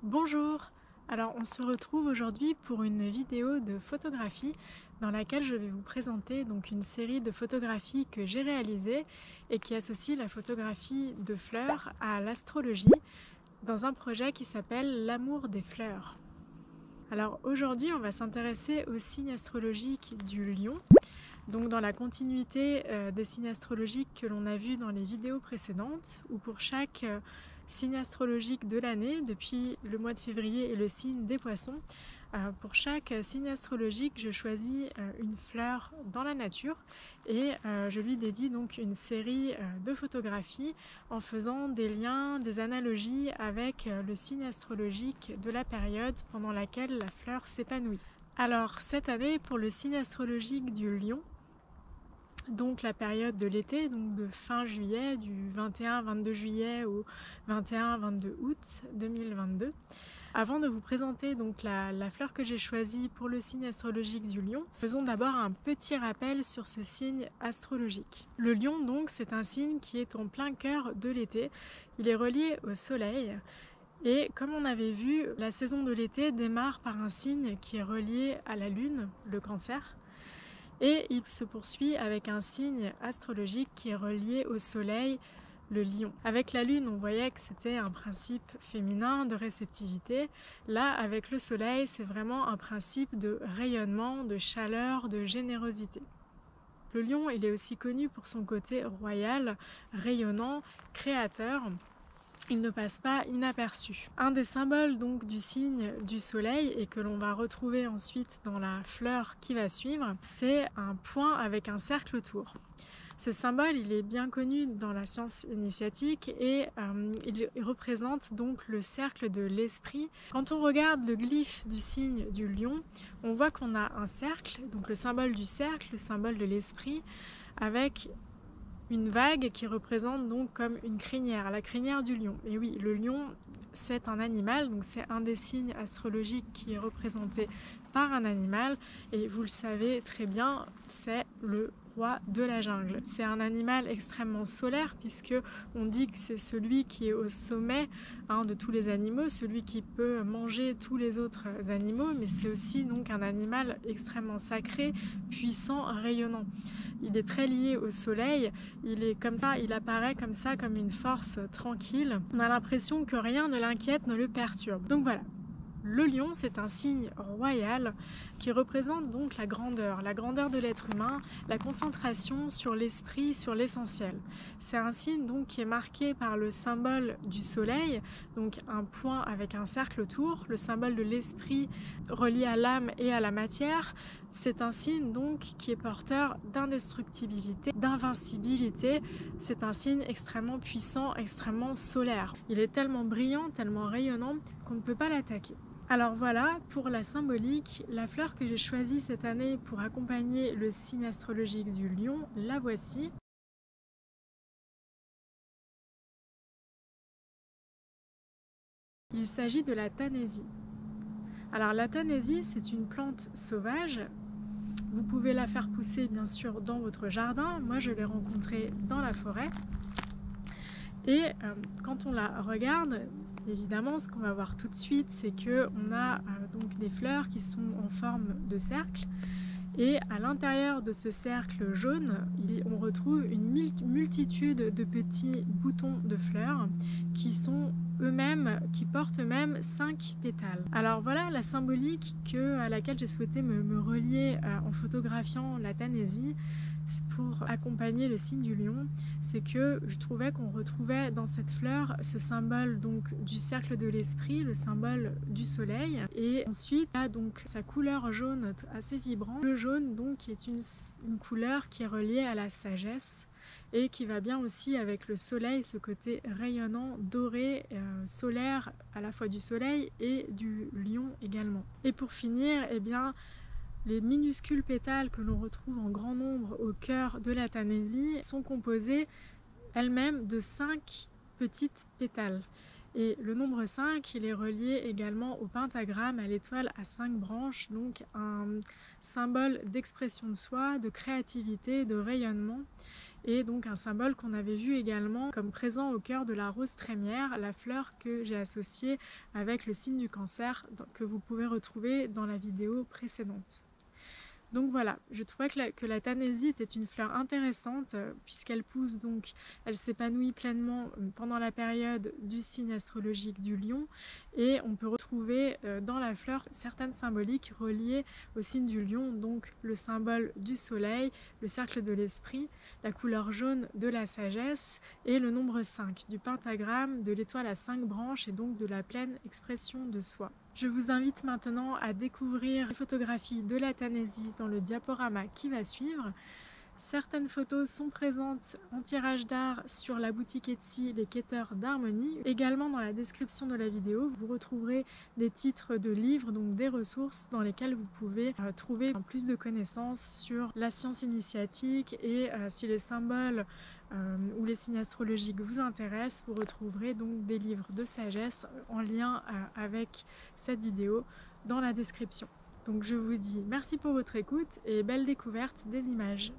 Bonjour! Alors on se retrouve aujourd'hui pour une vidéo de photographie dans laquelle je vais vous présenter donc une série de photographies que j'ai réalisées et qui associe la photographie de fleurs à l'astrologie dans un projet qui s'appelle L'amour des fleurs. Alors aujourd'hui on va s'intéresser au signe astrologique du Lion, donc dans la continuité des signes astrologiques que l'on a vus dans les vidéos précédentes, où pour chaque signe astrologique de l'année, depuis le mois de février et le signe des poissons, pour chaque signe astrologique, je choisis une fleur dans la nature et je lui dédie donc une série de photographies en faisant des liens, des analogies avec le signe astrologique de la période pendant laquelle la fleur s'épanouit. Alors cette année, pour le signe astrologique du Lion, donc la période de l'été, donc de fin juillet, du 21-22 juillet au 21-22 août 2022. Avant de vous présenter donc la fleur que j'ai choisie pour le signe astrologique du Lion, faisons d'abord un petit rappel sur ce signe astrologique. Le Lion donc c'est un signe qui est en plein cœur de l'été, il est relié au soleil. Et comme on avait vu, la saison de l'été démarre par un signe qui est relié à la lune, le Cancer. Et il se poursuit avec un signe astrologique qui est relié au soleil, le Lion. Avec la lune, on voyait que c'était un principe féminin de réceptivité. Là, avec le soleil, c'est vraiment un principe de rayonnement, de chaleur, de générosité. Le Lion, il est aussi connu pour son côté royal, rayonnant, créateur. Il ne passe pas inaperçu. Un des symboles donc du signe du soleil et que l'on va retrouver ensuite dans la fleur qui va suivre, c'est un point avec un cercle autour. Ce symbole, il est bien connu dans la science initiatique et il représente donc le cercle de l'esprit. Quand on regarde le glyphe du signe du lion, on voit qu'on a un cercle, donc le symbole du cercle, le symbole de l'esprit, avec une vague qui représente donc comme une crinière, la crinière du lion. Et oui, le lion, c'est un animal, donc c'est un des signes astrologiques qui est représenté par un animal. Et vous le savez très bien, c'est le roi de la jungle. C'est un animal extrêmement solaire puisque on dit que c'est celui qui est au sommet de tous les animaux, celui qui peut manger tous les autres animaux, mais c'est aussi donc un animal extrêmement sacré, puissant, rayonnant. Il est très lié au soleil, il est comme ça, il apparaît comme ça, comme une force tranquille. On a l'impression que rien ne l'inquiète, ne le perturbe. Donc voilà. Le lion, c'est un signe royal qui représente donc la grandeur de l'être humain, la concentration sur l'esprit, sur l'essentiel. C'est un signe donc qui est marqué par le symbole du soleil, donc un point avec un cercle autour, le symbole de l'esprit relié à l'âme et à la matière. C'est un signe donc qui est porteur d'indestructibilité, d'invincibilité. C'est un signe extrêmement puissant, extrêmement solaire. Il est tellement brillant, tellement rayonnant qu'on ne peut pas l'attaquer. Alors voilà, pour la symbolique, la fleur que j'ai choisie cette année pour accompagner le signe astrologique du lion, la voici. Il s'agit de la tanésie. Alors la tanésie, c'est une plante sauvage. Vous pouvez la faire pousser bien sûr dans votre jardin. Moi, je l'ai rencontrée dans la forêt. Et quand on la regarde, évidemment, ce qu'on va voir tout de suite, c'est qu'on a donc des fleurs qui sont en forme de cercle. Et à l'intérieur de ce cercle jaune, on retrouve une multitude de petits boutons de fleurs qui sont eux-mêmes, qui portent eux-mêmes 5 pétales. Alors voilà la symbolique à laquelle j'ai souhaité me relier en photographiant la tanésie pour accompagner le signe du lion. C'est que je trouvais qu'on retrouvait dans cette fleur ce symbole donc du cercle de l'esprit, le symbole du soleil, et ensuite il y a donc sa couleur jaune assez vibrante. Le jaune donc qui est une couleur qui est reliée à la sagesse et qui va bien aussi avec le soleil, ce côté rayonnant, doré, solaire, à la fois du soleil et du lion également. Et pour finir, eh bien, les minuscules pétales que l'on retrouve en grand nombre au cœur de la tanésie sont composés elles-mêmes de 5 petites pétales. Et le nombre 5, il est relié également au pentagramme, à l'étoile à 5 branches, donc un symbole d'expression de soi, de créativité, de rayonnement. et donc un symbole qu'on avait vu également comme présent au cœur de la rose trémière, la fleur que j'ai associée avec le signe du cancer que vous pouvez retrouver dans la vidéo précédente. Donc voilà, je trouvais que la Tanésie était une fleur intéressante puisqu'elle pousse donc, elle s'épanouit pleinement pendant la période du signe astrologique du lion, et on peut retrouver dans la fleur certaines symboliques reliées au signe du lion, donc le symbole du soleil, le cercle de l'esprit, la couleur jaune de la sagesse et le nombre 5 du pentagramme, de l'étoile à 5 branches et donc de la pleine expression de soi. Je vous invite maintenant à découvrir les photographies de la Tanésie dans le diaporama qui va suivre. Certaines photos sont présentes en tirage d'art sur la boutique Etsy Les Quêteurs d'Harmonie. Également dans la description de la vidéo, vous retrouverez des titres de livres, donc des ressources dans lesquelles vous pouvez trouver plus de connaissances sur la science initiatique, et si les symboles ou les signes astrologiques vous intéressent, vous retrouverez donc des livres de sagesse en lien avec cette vidéo dans la description. Donc je vous dis merci pour votre écoute et belle découverte des images.